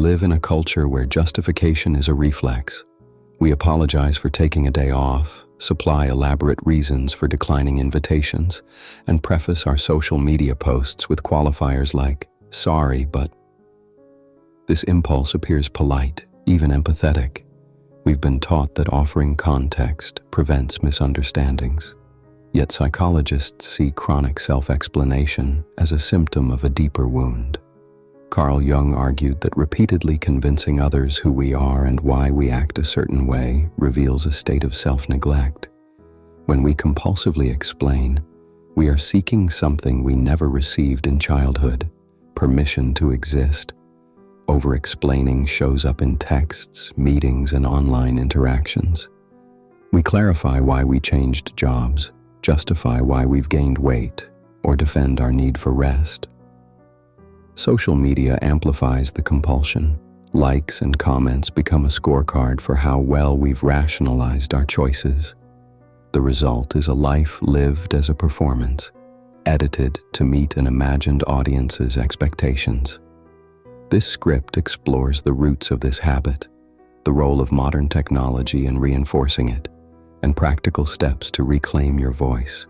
live in a culture where justification is a reflex. We apologize for taking a day off, supply elaborate reasons for declining invitations, and preface our social media posts with qualifiers like, "sorry, but..." This impulse appears polite, even empathetic. We've been taught that offering context prevents misunderstandings. Yet psychologists see chronic self-explanation as a symptom of a deeper wound. Carl Jung argued that repeatedly convincing others who we are and why we act a certain way reveals a state of self-neglect. When we compulsively explain, we are seeking something we never received in childhood, permission to exist. Over-explaining shows up in texts, meetings, and online interactions. We clarify why we changed jobs, justify why we've gained weight, or defend our need for rest. Social media amplifies the compulsion. Likes and comments become a scorecard for how well we've rationalized our choices. The result is a life lived as a performance, edited to meet an imagined audience's expectations. This script explores the roots of this habit, the role of modern technology in reinforcing it, and practical steps to reclaim your voice.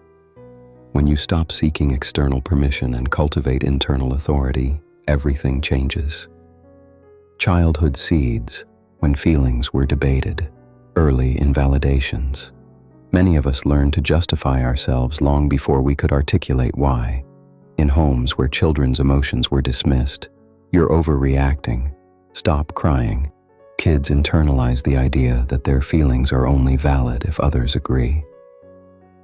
When you stop seeking external permission and cultivate internal authority, everything changes. Childhood seeds, when feelings were debated, early invalidations. Many of us learned to justify ourselves long before we could articulate why. In homes where children's emotions were dismissed, "You're overreacting. Stop crying." Kids internalize the idea that their feelings are only valid if others agree.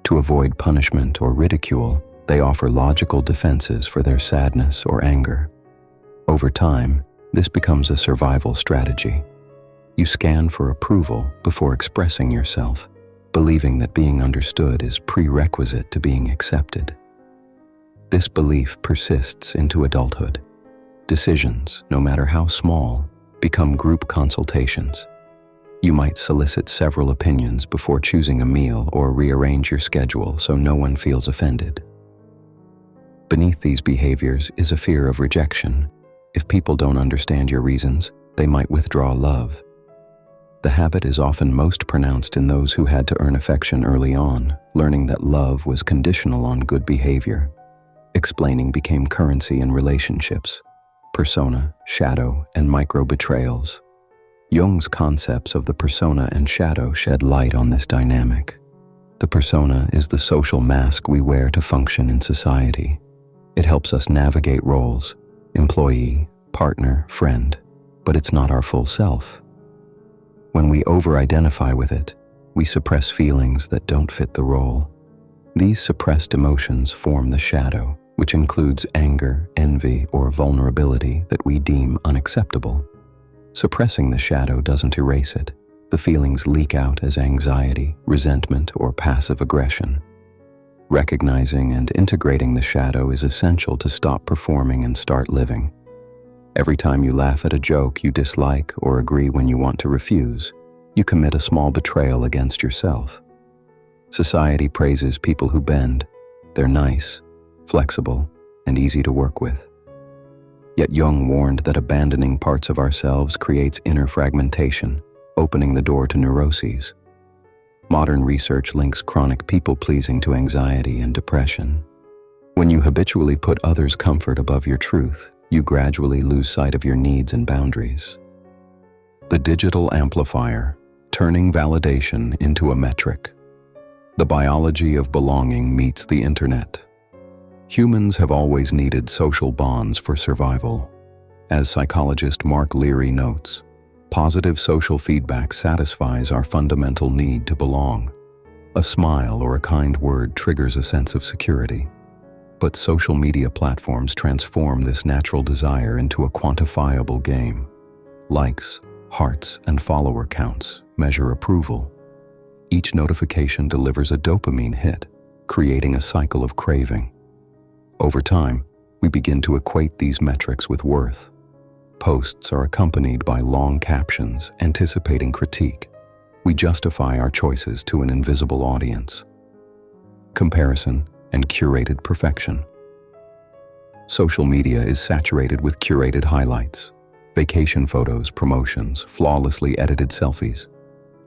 To avoid punishment or ridicule, they offer logical defenses for their sadness or anger. Over time, this becomes a survival strategy. You scan for approval before expressing yourself, believing that being understood is prerequisite to being accepted. This belief persists into adulthood. Decisions, no matter how small, become group consultations. You might solicit several opinions before choosing a meal or rearrange your schedule so no one feels offended. Beneath these behaviors is a fear of rejection. If people don't understand your reasons, they might withdraw love. The habit is often most pronounced in those who had to earn affection early on, learning that love was conditional on good behavior. Explaining became currency in relationships. Persona, shadow, and micro-betrayals. Jung's concepts of the persona and shadow shed light on this dynamic. The persona is the social mask we wear to function in society. It helps us navigate roles, employee, partner, friend, but it's not our full self. When we over-identify with it, we suppress feelings that don't fit the role. These suppressed emotions form the shadow, which includes anger, envy, or vulnerability that we deem unacceptable. Suppressing the shadow doesn't erase it. The feelings leak out as anxiety, resentment, or passive aggression. Recognizing and integrating the shadow is essential to stop performing and start living. Every time you laugh at a joke you dislike or agree when you want to refuse, you commit a small betrayal against yourself. Society praises people who bend. They're nice, flexible, and easy to work with. Yet Jung warned that abandoning parts of ourselves creates inner fragmentation, opening the door to neuroses. Modern research links chronic people-pleasing to anxiety and depression. When you habitually put others' comfort above your truth, you gradually lose sight of your needs and boundaries. The digital amplifier, turning validation into a metric. The biology of belonging meets the internet. Humans have always needed social bonds for survival. As psychologist Mark Leary notes, positive social feedback satisfies our fundamental need to belong. A smile or a kind word triggers a sense of security. But social media platforms transform this natural desire into a quantifiable game. Likes, hearts, and follower counts measure approval. Each notification delivers a dopamine hit, creating a cycle of craving. Over time, we begin to equate these metrics with worth. Posts are accompanied by long captions anticipating critique. We justify our choices to an invisible audience. Comparison and curated perfection. Social media is saturated with curated highlights. Vacation photos, promotions, flawlessly edited selfies.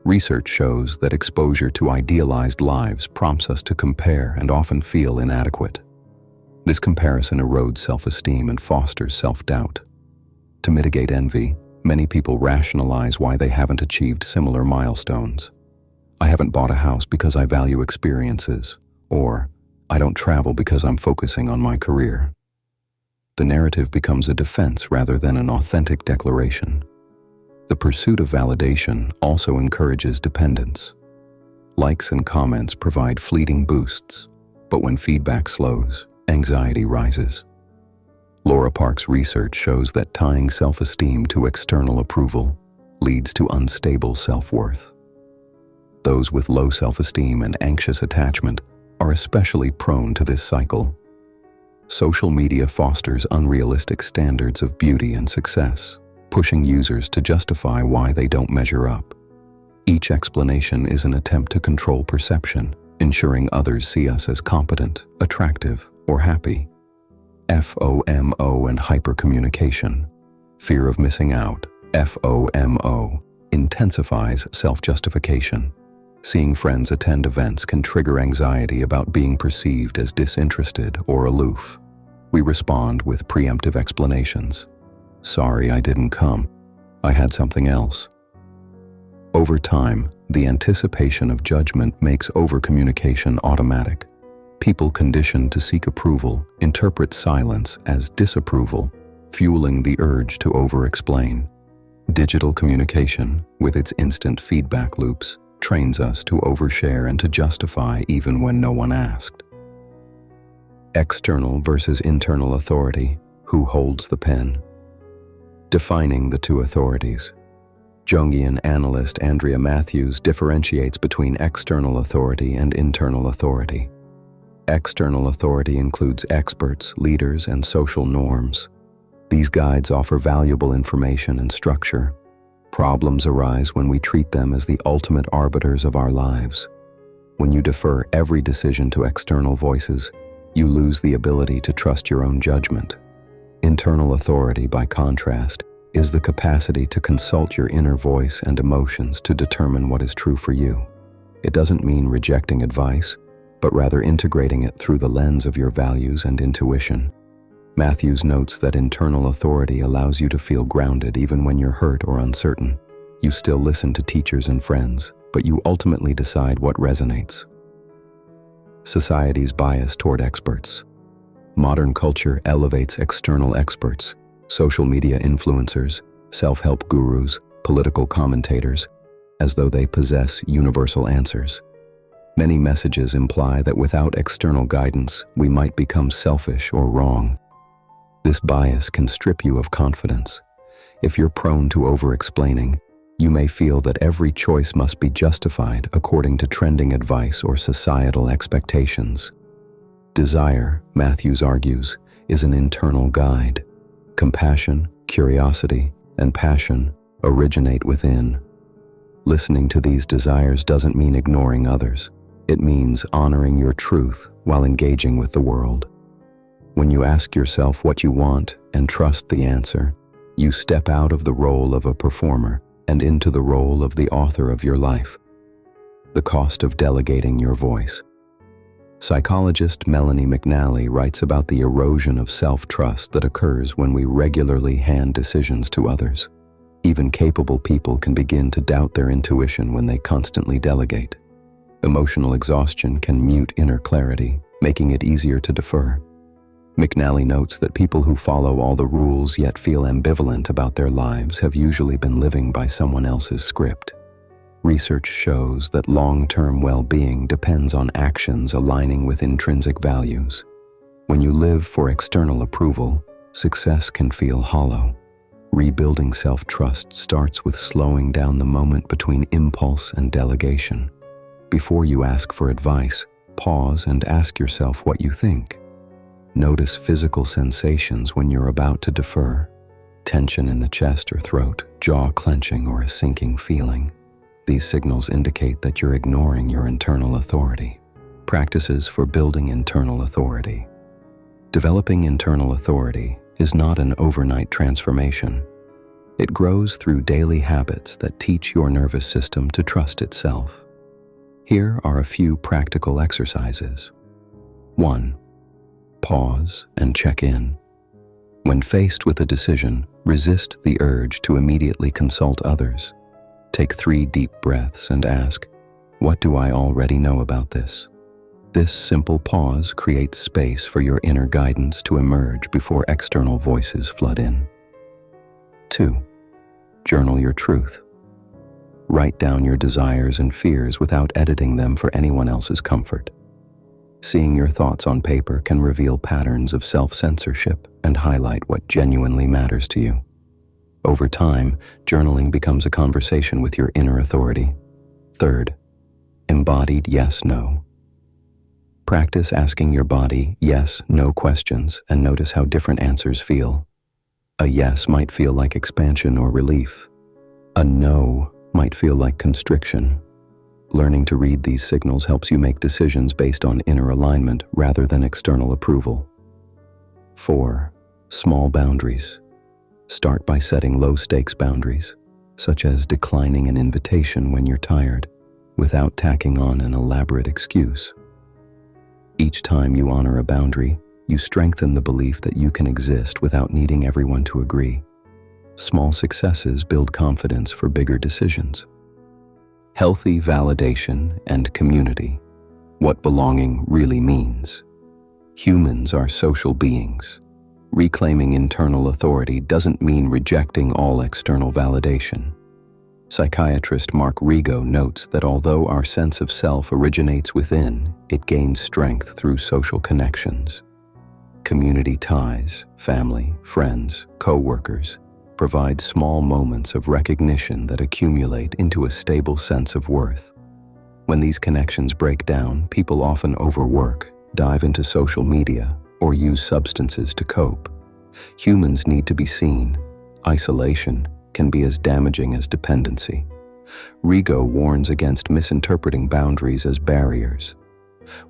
Research shows that exposure to idealized lives prompts us to compare and often feel inadequate. This comparison erodes self-esteem and fosters self-doubt. To mitigate envy, many people rationalize why they haven't achieved similar milestones. I haven't bought a house because I value experiences, or I don't travel because I'm focusing on my career. The narrative becomes a defense rather than an authentic declaration. The pursuit of validation also encourages dependence. Likes and comments provide fleeting boosts, but when feedback slows, anxiety rises. Laura Park's research shows that tying self-esteem to external approval leads to unstable self-worth. Those with low self-esteem and anxious attachment are especially prone to this cycle. Social media fosters unrealistic standards of beauty and success, pushing users to justify why they don't measure up. Each explanation is an attempt to control perception, ensuring others see us as competent, attractive, or happy. FOMO and hypercommunication. Fear of missing out, FOMO, intensifies self-justification. Seeing friends attend events can trigger anxiety about being perceived as disinterested or aloof. We respond with preemptive explanations. Sorry, I didn't come. I had something else. Over time, the anticipation of judgment makes over-communication automatic. People conditioned to seek approval interpret silence as disapproval, fueling the urge to over-explain. Digital communication, with its instant feedback loops, trains us to overshare and to justify even when no one asked. External versus internal authority. Who holds the pen? Defining the two authorities. Jungian analyst Andrea Matthews differentiates between external authority and internal authority. External authority includes experts, leaders, and social norms. These guides offer valuable information and structure. Problems arise when we treat them as the ultimate arbiters of our lives. When you defer every decision to external voices, you lose the ability to trust your own judgment. Internal authority, by contrast, is the capacity to consult your inner voice and emotions to determine what is true for you. It doesn't mean rejecting advice, but rather integrating it through the lens of your values and intuition. Matthews notes that internal authority allows you to feel grounded even when you're hurt or uncertain. You still listen to teachers and friends, but you ultimately decide what resonates. Society's bias toward experts. Modern culture elevates external experts, social media influencers, self-help gurus, political commentators, as though they possess universal answers. Many messages imply that without external guidance, we might become selfish or wrong. This bias can strip you of confidence. If you're prone to over-explaining, you may feel that every choice must be justified according to trending advice or societal expectations. Desire, Matthews argues, is an internal guide. Compassion, curiosity, and passion originate within. Listening to these desires doesn't mean ignoring others. It means honoring your truth while engaging with the world. When you ask yourself what you want and trust the answer, you step out of the role of a performer and into the role of the author of your life. The cost of delegating your voice. Psychologist Melanie McNally writes about the erosion of self-trust that occurs when we regularly hand decisions to others. Even capable people can begin to doubt their intuition when they constantly delegate. Emotional exhaustion can mute inner clarity, making it easier to defer. McNally notes that people who follow all the rules yet feel ambivalent about their lives have usually been living by someone else's script. Research shows that long-term well-being depends on actions aligning with intrinsic values. When you live for external approval, success can feel hollow. Rebuilding self-trust starts with slowing down the moment between impulse and delegation. Before you ask for advice, pause and ask yourself what you think. Notice physical sensations when you're about to defer. Tension in the chest or throat, jaw clenching, or a sinking feeling. These signals indicate that you're ignoring your internal authority. Practices for building internal authority. Developing internal authority is not an overnight transformation. It grows through daily habits that teach your nervous system to trust itself. Here are a few practical exercises. 1. Pause and check in. When faced with a decision, resist the urge to immediately consult others. Take 3 deep breaths and ask, "What do I already know about this?" This simple pause creates space for your inner guidance to emerge before external voices flood in. 2. Journal your truth. Write down your desires and fears without editing them for anyone else's comfort. Seeing your thoughts on paper can reveal patterns of self-censorship and highlight what genuinely matters to you. Over time, journaling becomes a conversation with your inner authority. 3. Embodied yes-no. Practice asking your body yes-no questions and notice how different answers feel. A yes might feel like expansion or relief. A no might feel like constriction. Learning to read these signals helps you make decisions based on inner alignment rather than external approval. 4. Small boundaries. Start by setting low-stakes boundaries, such as declining an invitation when you're tired, without tacking on an elaborate excuse. Each time you honor a boundary, you strengthen the belief that you can exist without needing everyone to agree. Small successes build confidence for bigger decisions. Healthy validation and community. What belonging really means. Humans are social beings. Reclaiming internal authority doesn't mean rejecting all external validation. Psychiatrist Mark Rigo notes that although our sense of self originates within, it gains strength through social connections. Community ties, family, friends, co-workers, provide small moments of recognition that accumulate into a stable sense of worth. When these connections break down, people often overwork, dive into social media, or use substances to cope. Humans need to be seen. Isolation can be as damaging as dependency. Rigo warns against misinterpreting boundaries as barriers.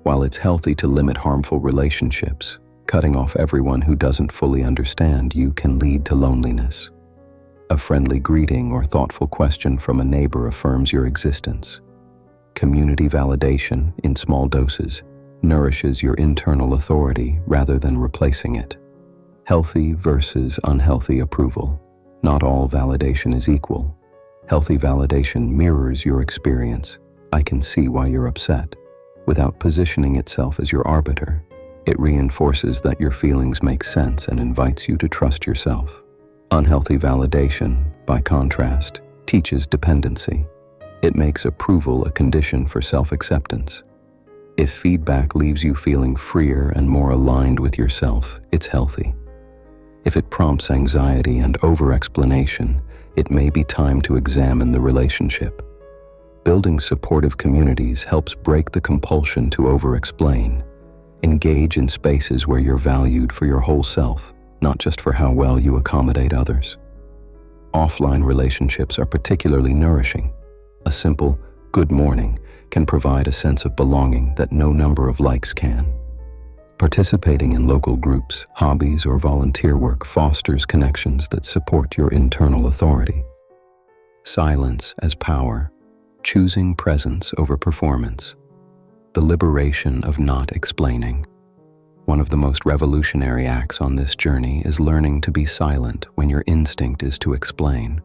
While it's healthy to limit harmful relationships, cutting off everyone who doesn't fully understand you can lead to loneliness. A friendly greeting or thoughtful question from a neighbor affirms your existence. Community validation, in small doses, nourishes your internal authority rather than replacing it. Healthy versus unhealthy approval. Not all validation is equal. Healthy validation mirrors your experience. I can see why you're upset, without positioning itself as your arbiter. It reinforces that your feelings make sense and invites you to trust yourself. Unhealthy validation, by contrast, teaches dependency. It makes approval a condition for self-acceptance. If feedback leaves you feeling freer and more aligned with yourself, it's healthy. If it prompts anxiety and over-explanation, it may be time to examine the relationship. Building supportive communities helps break the compulsion to over-explain. Engage in spaces where you're valued for your whole self, not just for how well you accommodate others. Offline relationships are particularly nourishing. A simple "good morning" can provide a sense of belonging that no number of likes can. Participating in local groups, hobbies, or volunteer work fosters connections that support your internal authority. Silence as power, choosing presence over performance. The liberation of not explaining. One of the most revolutionary acts on this journey is learning to be silent when your instinct is to explain.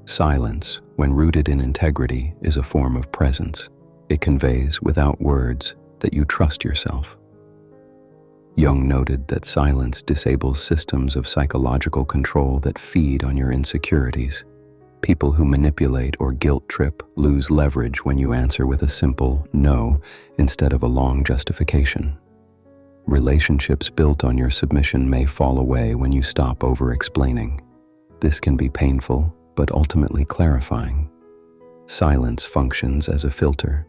Silence, when rooted in integrity, is a form of presence. It conveys, without words, that you trust yourself. Jung noted that silence disables systems of psychological control that feed on your insecurities. People who manipulate or guilt trip lose leverage when you answer with a simple no instead of a long justification. Relationships built on your submission may fall away when you stop over-explaining. This can be painful, but ultimately clarifying. Silence functions as a filter.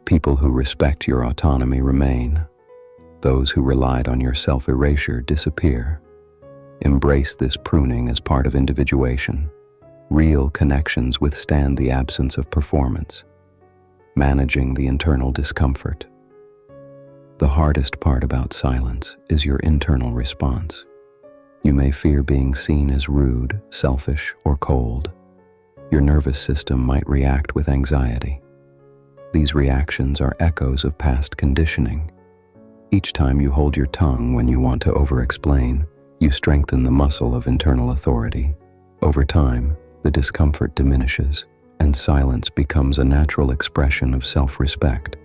People who respect your autonomy remain. Those who relied on your self-erasure disappear. Embrace this pruning as part of individuation. Real connections withstand the absence of performance. Managing the internal discomfort. The hardest part about silence is your internal response. You may fear being seen as rude, selfish, or cold. Your nervous system might react with anxiety. These reactions are echoes of past conditioning. Each time you hold your tongue when you want to over-explain, you strengthen the muscle of internal authority. Over time, the discomfort diminishes, and silence becomes a natural expression of self-respect.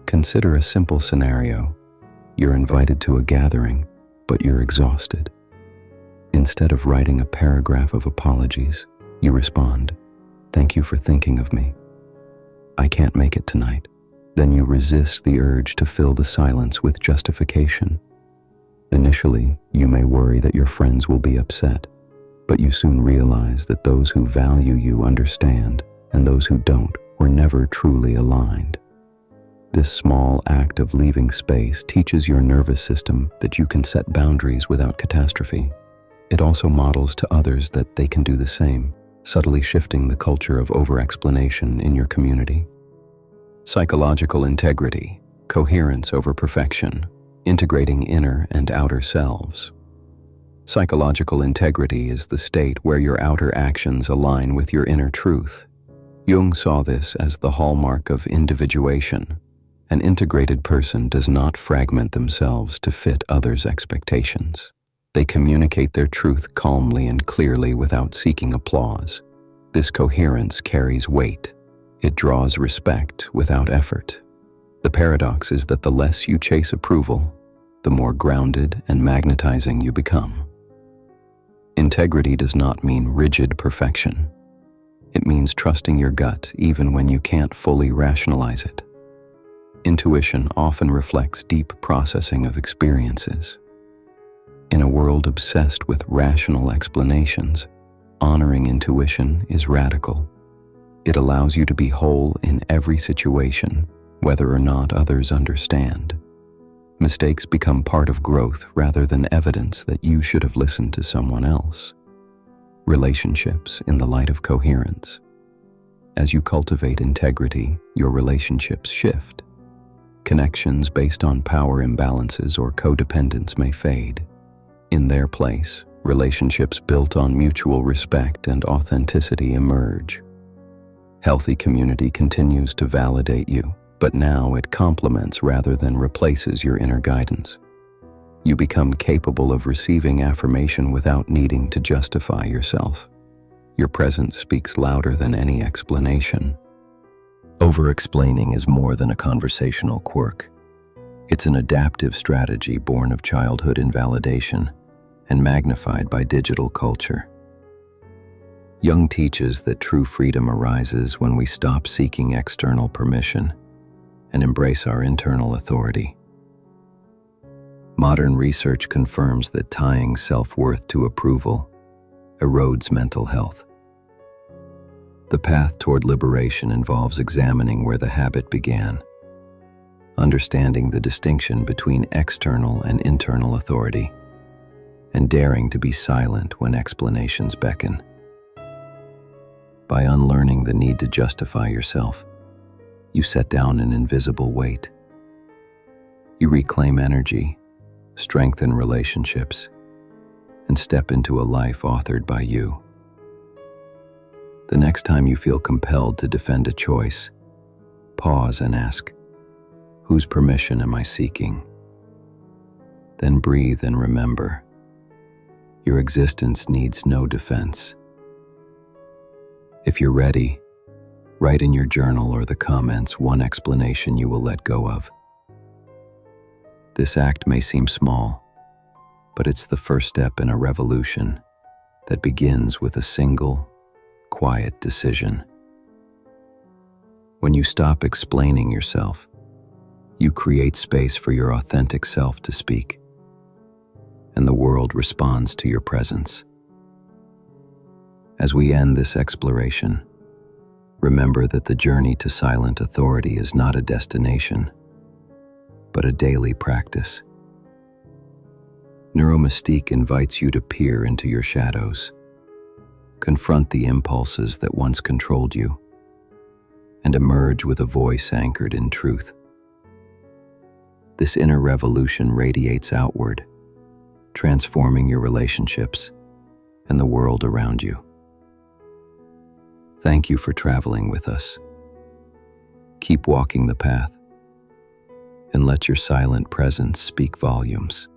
Consider a simple scenario. You're invited to a gathering, but you're exhausted. Instead of writing a paragraph of apologies, you respond, "Thank you for thinking of me. I can't make it tonight." Then you resist the urge to fill the silence with justification. Initially, you may worry that your friends will be upset, but you soon realize that those who value you understand, and those who don't were never truly aligned. This small act of leaving space teaches your nervous system that you can set boundaries without catastrophe. It also models to others that they can do the same, subtly shifting the culture of over-explanation in your community. Psychological integrity, coherence over perfection, integrating inner and outer selves. Psychological integrity is the state where your outer actions align with your inner truth. Jung saw this as the hallmark of individuation. An integrated person does not fragment themselves to fit others' expectations. They communicate their truth calmly and clearly without seeking applause. This coherence carries weight. It draws respect without effort. The paradox is that the less you chase approval, the more grounded and magnetizing you become. Integrity does not mean rigid perfection. It means trusting your gut even when you can't fully rationalize it. Intuition often reflects deep processing of experiences. In a world obsessed with rational explanations, honoring intuition is radical. It allows you to be whole in every situation, whether or not others understand. Mistakes become part of growth rather than evidence that you should have listened to someone else. Relationships in the light of coherence. As you cultivate integrity, your relationships shift. Connections based on power imbalances or codependence may fade. In their place, relationships built on mutual respect and authenticity emerge. Healthy community continues to validate you, but now it complements rather than replaces your inner guidance. You become capable of receiving affirmation without needing to justify yourself. Your presence speaks louder than any explanation. Over-explaining is more than a conversational quirk. It's an adaptive strategy born of childhood invalidation and magnified by digital culture. Jung teaches that true freedom arises when we stop seeking external permission and embrace our internal authority. Modern research confirms that tying self-worth to approval erodes mental health. The path toward liberation involves examining where the habit began, understanding the distinction between external and internal authority, and daring to be silent when explanations beckon. By unlearning the need to justify yourself, you set down an invisible weight. You reclaim energy, strengthen relationships, and step into a life authored by you. The next time you feel compelled to defend a choice, pause and ask, whose permission am I seeking? Then breathe and remember, your existence needs no defense. If you're ready, write in your journal or the comments one explanation you will let go of. This act may seem small, but it's the first step in a revolution that begins with a single, quiet decision. When you stop explaining yourself, you create space for your authentic self to speak, and the world responds to your presence. As we end this exploration, remember that the journey to silent authority is not a destination, but a daily practice. Neuromystique invites you to peer into your shadows, confront the impulses that once controlled you, and emerge with a voice anchored in truth. This inner revolution radiates outward, transforming your relationships and the world around you. Thank you for traveling with us. Keep walking the path, and let your silent presence speak volumes.